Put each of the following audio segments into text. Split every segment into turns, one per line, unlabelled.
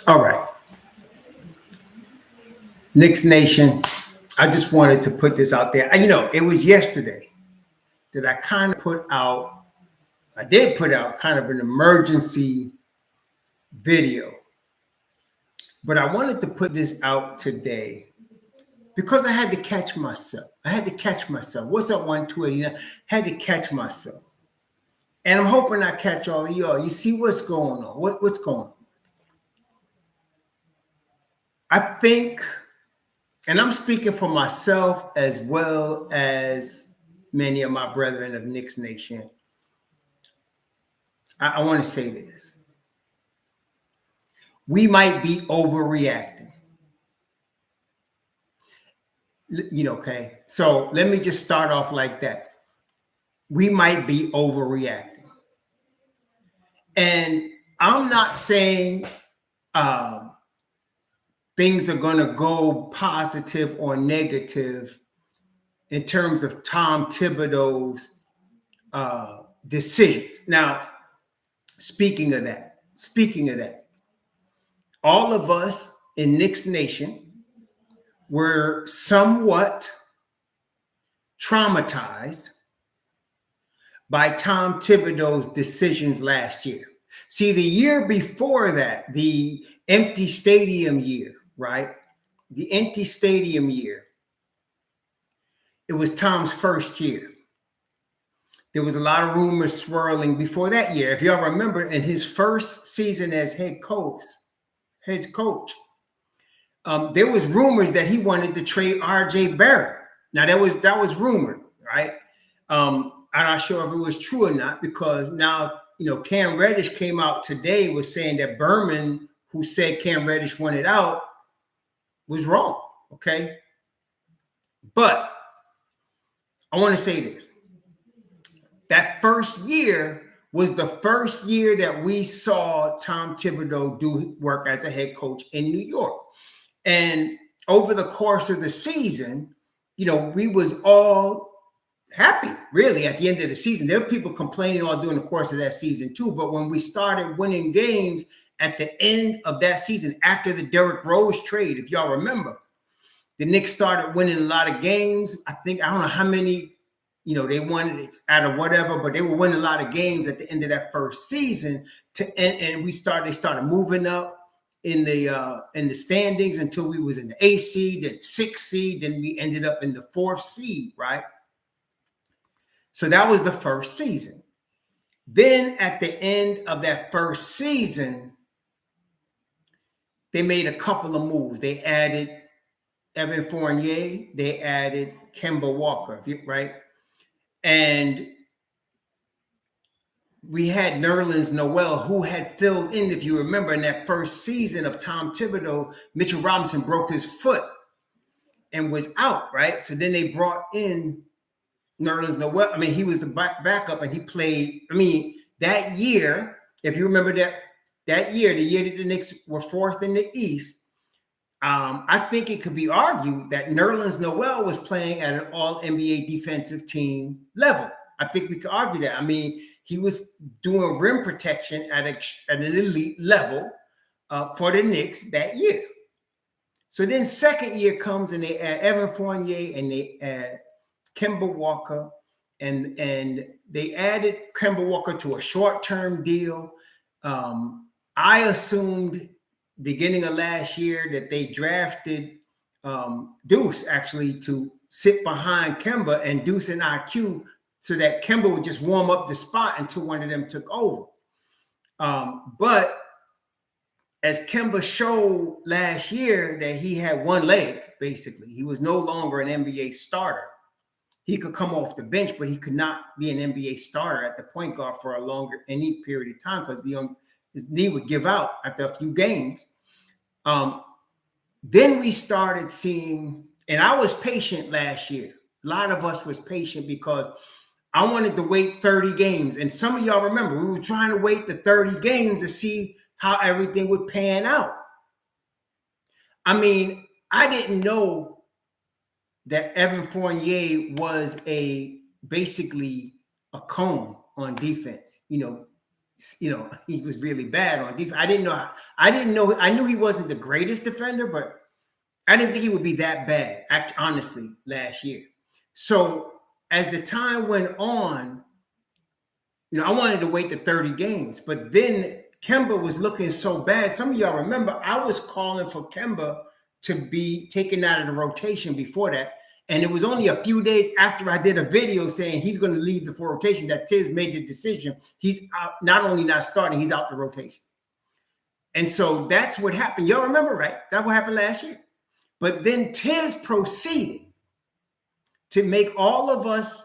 All right, Knicks Nation. I just wanted to put this out there. It was yesterday that I kind of put out. I did put out kind of an emergency video, but I wanted to put this out today because I had to catch myself. What's up, 129? Had to catch myself. And I'm hoping I catch all of y'all. You see what's going on. What's going on? I think, and I'm speaking for myself as well as many of my brethren of Knicks Nation. I want to say this. We might be overreacting. Okay? So let me just start off like that. We might be overreacting. And I'm not saying things are going to go positive or negative in terms of Tom Thibodeau's decisions. Now, speaking of that, all of us in Knicks Nation were somewhat traumatized by Tom Thibodeau's decisions last year. See, the year before that, the empty stadium year, right? The empty stadium year, it was Tom's first year. There was a lot of rumors swirling before that year. If y'all remember, in his first season as head coach, there was rumors that he wanted to trade R.J. Barrett. Now that was rumored, right? I'm not sure if it was true or not, because now Cam Reddish came out today was saying that Berman, who said Cam Reddish wanted out, was wrong. Okay, but I want to say this. That first year was the first year that we saw Tom Thibodeau do work as a head coach in New York. And over the course of the season, we was all happy, really, at the end of the season. There were people complaining all during the course of that season too. But when we started winning games at the end of that season, after the Derrick Rose trade, if y'all remember, the Knicks started winning a lot of games. I don't know how many, they won it out of whatever, but they were winning a lot of games at the end of that first season. And they started moving up in the standings until we was in the 8th seed, then 6th seed, then we ended up in the 4th seed, right? So that was the first season. Then at the end of that first season, they made a couple of moves. They added Evan Fournier, they added Kemba Walker, right? And we had Nerlens Noel, who had filled in, if you remember, in that first season of Tom Thibodeau. Mitchell Robinson broke his foot and was out, right? So then they brought in Nerlens Noel. I mean, he was the backup, and he played. I mean, that year, if you remember that year, the year that the Knicks were 4th in the East, I think it could be argued that Nerlens Noel was playing at an all-NBA defensive team level. I think we could argue that. I mean, he was doing rim protection at an elite level for the Knicks that year. So then second year comes and they add Evan Fournier and they add Kemba Walker. And they added Kemba Walker to a short-term deal. I assumed beginning of last year that they drafted Deuce actually to sit behind Kemba, and Deuce and IQ, so that Kemba would just warm up the spot until one of them took over. But as Kemba showed last year that he had one leg, basically, he was no longer an NBA starter. He could come off the bench, but he could not be an NBA starter at the point guard for any period of time, because his knee would give out after a few games. Then we started seeing, and I was patient last year. A lot of us was patient because I wanted to wait 30 games. And some of y'all remember, we were trying to wait the 30 games to see how everything would pan out. I mean, I didn't know that Evan Fournier was basically a cone on defense, he was really bad on defense. I knew he wasn't the greatest defender, but I didn't think he would be that bad, honestly, last year. So as the time went on, I wanted to wait to 30 games, but then Kemba was looking so bad. Some of y'all remember I was calling for Kemba to be taken out of the rotation before that. And it was only a few days after I did a video saying he's going to leave the rotation that Tiz made the decision. He's out, not only not starting, he's out the rotation. And so that's what happened. Y'all remember, right? That's what happened last year. But then Tiz proceeded to make all of us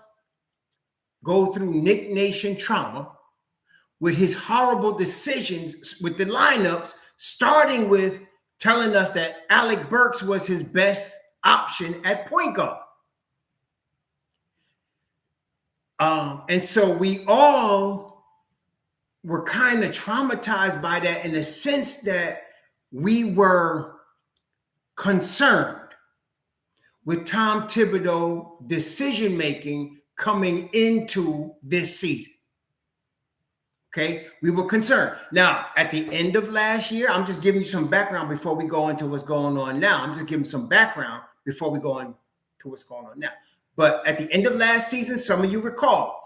go through Nick Nation trauma with his horrible decisions with the lineups, starting with telling us that Alec Burks was his best option at point guard. And so we all were kind of traumatized by that in the sense that we were concerned with Tom Thibodeau decision-making coming into this season. Okay, we were concerned. Now, at the end of last year, I'm just giving you some background before we go into what's going on now. I'm just giving some background before we go into what's going on now. But at the end of last season, some of you recall,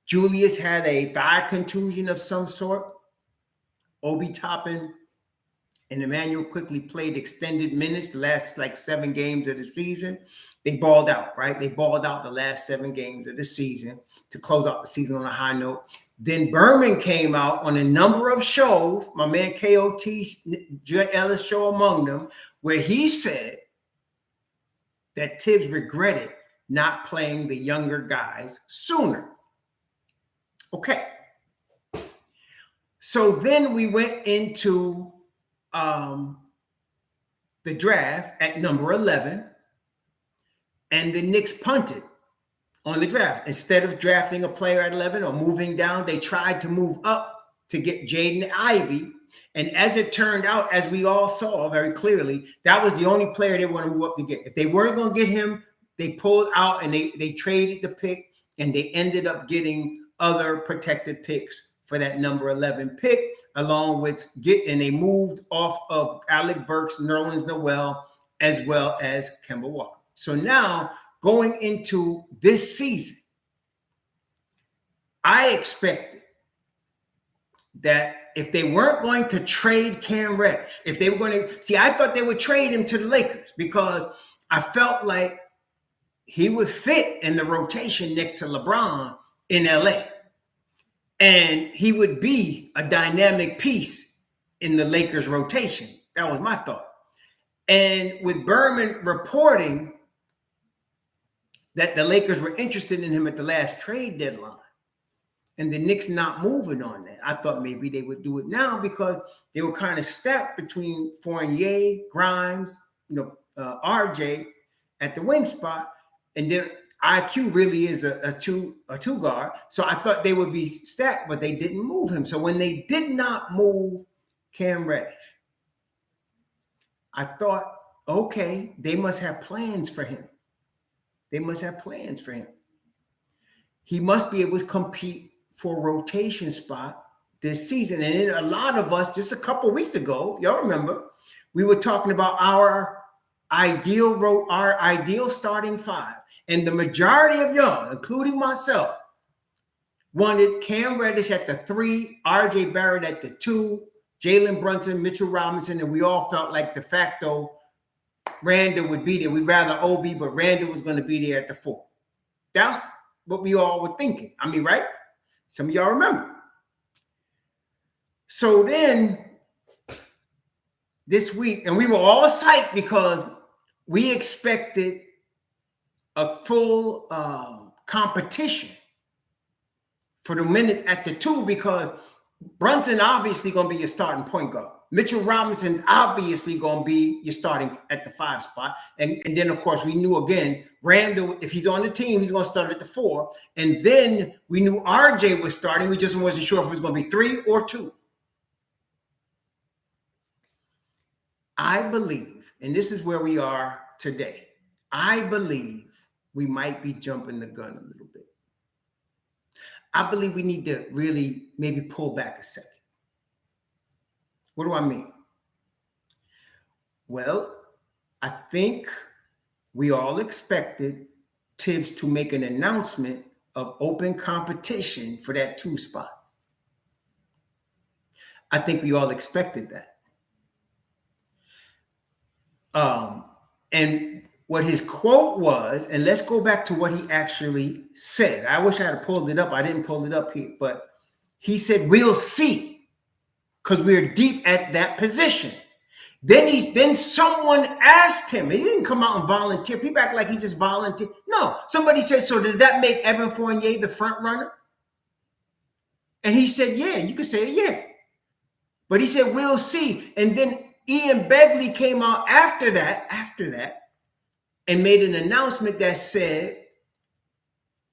Julius had a thigh contusion of some sort. Obi Toppin and Emmanuel quickly played extended minutes the last 7 games of the season. They balled out, right? They balled out the last 7 games of the season to close out the season on a high note. Then Berman came out on a number of shows, my man KOT, Ellis show among them, where he said that Tibbs regretted not playing the younger guys sooner. Okay. So then we went into the draft at number 11, and the Knicks punted on the draft. Instead of drafting a player at 11 or moving down, they tried to move up to get Jaden Ivey. And as it turned out, as we all saw very clearly, that was the only player they want to move up to get. If they weren't going to get him, they pulled out and they traded the pick, and they ended up getting other protected picks for that number 11 pick, along with and they moved off of Alec Burks, Nerlens Noel, as well as Kemba Walker. So now, going into this season, I expected that if they weren't going to trade Cam Reddish, if they were going to I thought they would trade him to the Lakers because I felt like he would fit in the rotation next to LeBron in LA. And he would be a dynamic piece in the Lakers rotation. That was my thought. And with Berman reporting that the Lakers were interested in him at the last trade deadline, and the Knicks not moving on that, I thought maybe they would do it now because they were kind of stacked between Fournier, Grimes, RJ at the wing spot, and their IQ really is a two guard. So I thought they would be stacked, but they didn't move him. So when they did not move Cam Reddish, I thought, okay, they must have plans for him. They must have plans for him. He must be able to compete for a rotation spot this season. And then a lot of us, just a couple weeks ago, y'all remember, we were talking about our ideal starting 5. And the majority of y'all, including myself, wanted Cam Reddish at the 3, RJ Barrett at the 2, Jalen Brunson, Mitchell Robinson, and we all felt like de facto Randall would be there. We'd rather Obi, but Randall was going to be there at the 4. That's what we all were thinking. I mean, right? Some of y'all remember. So then this week, and we were all psyched because we expected a full competition for the minutes at the 2 because Brunson obviously going to be your starting point guard. Mitchell Robinson's obviously going to be your starting at the 5 spot. And then, of course, we knew again, Randall, if he's on the team, he's going to start at the 4. And then we knew RJ was starting. We just wasn't sure if it was going to be 3 or 2. I believe, and this is where we are today, I believe we might be jumping the gun a little bit. I believe we need to really maybe pull back a second. What do I mean? Well, I think we all expected Tibbs to make an announcement of open competition for that 2 spot. I think we all expected that. And what his quote was, and let's go back to what he actually said. I wish I had pulled it up. I didn't pull it up here, but he said, "We'll see," because we're deep at that position. Then someone asked him. He didn't come out and volunteer. People act like he just volunteered. No, somebody said, "So does that make Evan Fournier the front runner?" And he said, "Yeah, you could say it, yeah." But he said, "We'll see." And then Ian Begley came out after that, and made an announcement that said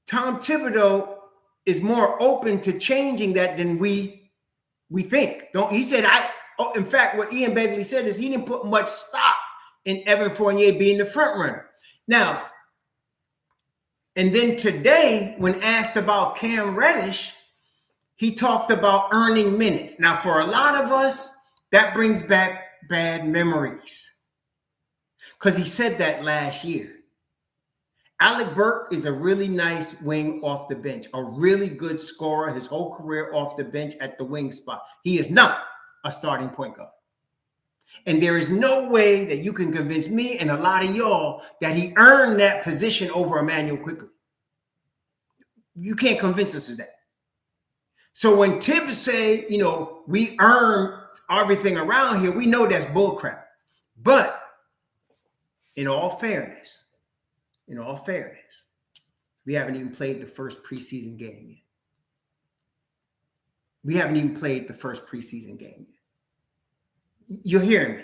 Tom Thibodeau is more open to changing that than we think. He said, in fact, what Ian Begley said is he didn't put much stock in Evan Fournier being the front runner. Now, and then today, when asked about Cam Reddish, he talked about earning minutes. Now, for a lot of us, that brings back bad memories, because he said that last year. Alec Burke is a really nice wing off the bench, a really good scorer his whole career off the bench at the wing spot. He is not a starting point guard. And there is no way that you can convince me and a lot of y'all that he earned that position over Emmanuel Quickley. You can't convince us of that. So when Tibbs say, we earn everything around here, we know that's bullcrap. But in all fairness, we haven't even played the first preseason game yet. You're hearing me.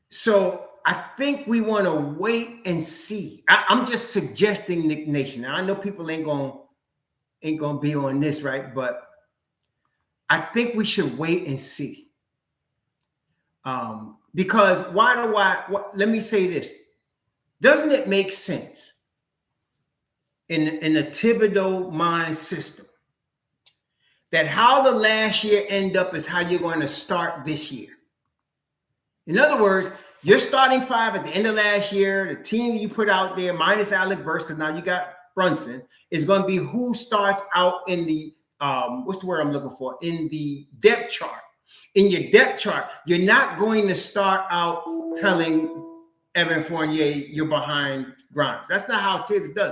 So I think we want to wait and see. I'm just suggesting, Nick Nation. Now, I know people ain't gonna be on this, right? But I think we should wait and see. Because let me say this. Doesn't it make sense in a Thibodeau mind system that how the last year end up is how you're going to start this year? In other words, your starting 5 at the end of last year, the team you put out there, minus Alec Burks, because now you got Brunson, is going to be who starts out in the, what's the word I'm looking for? In the depth chart. In your depth chart, you're not going to start out telling Evan Fournier you're behind Grimes. That's not how Tibbs does it.